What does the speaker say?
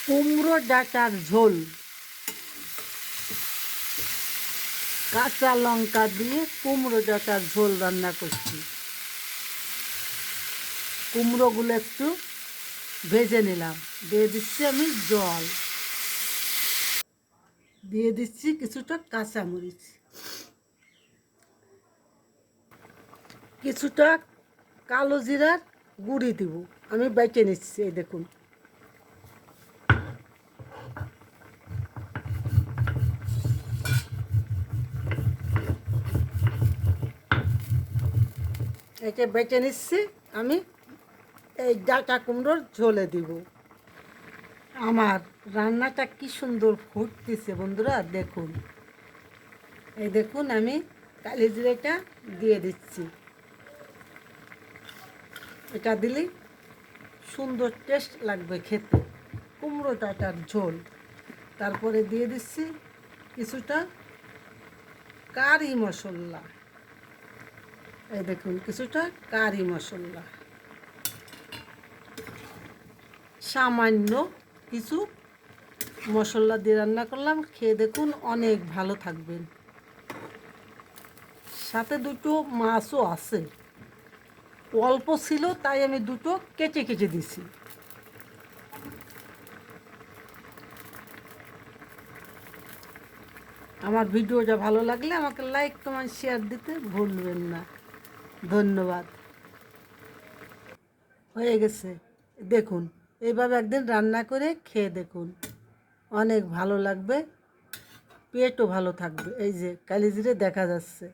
কুমড়ো ডাঁটার ঝোল কাঁচা লঙ্কা দিয়ে কুমড়ো ডাঁটার ঝোল রান্না করছি। কুমড়োগুলো একটু ভেজে নিলাম, দিয়ে দিচ্ছি আমি জল, দিয়ে দিচ্ছি কিছুটা কাঁচামরিচ, কিছুটা কালো জিরার গুঁড়ি দিব, আমি বেটে নিচ্ছি। এই দেখুন, একে বেটে নিচ্ছি আমি এই ডাঁটা কুমড়োর ঝোলে দিব। আমার রান্নাটা কি সুন্দর ফুটতেছে বন্ধুরা, দেখুন। এই দেখুন, আমি কালি জিরাটা দিয়ে দিচ্ছি। এটা দিলেই সুন্দর টেস্ট লাগবে খেতে, কুমড়ো ডাঁটার ঝোল। তারপরে দিয়ে দিচ্ছি কিছুটা কারি মশলা। এই দেখুন, কিছুটা কারি মশলা, সামান্য কিছু মশলা দিয়ে রান্না করলাম। খেয়ে দেখুন, অনেক ভালো থাকবেন। সাথে দুটো মাছও আছে, অল্প ছিল তাই আমি দুটো কেটে কেটে দিছি। আমার ভিডিওটা ভালো লাগলে আমাকে লাইক কমেন্ট শেয়ার দিতে ভুলবেন না। ধন্যবাদ। হয়ে গেছে, দেখুন। এইভাবে একদিন রান্না করে খেয়ে দেখুন, অনেক ভালো লাগবে, পেটও ভালো থাকবে। এই যে কালিজিরে দেখা যাচ্ছে।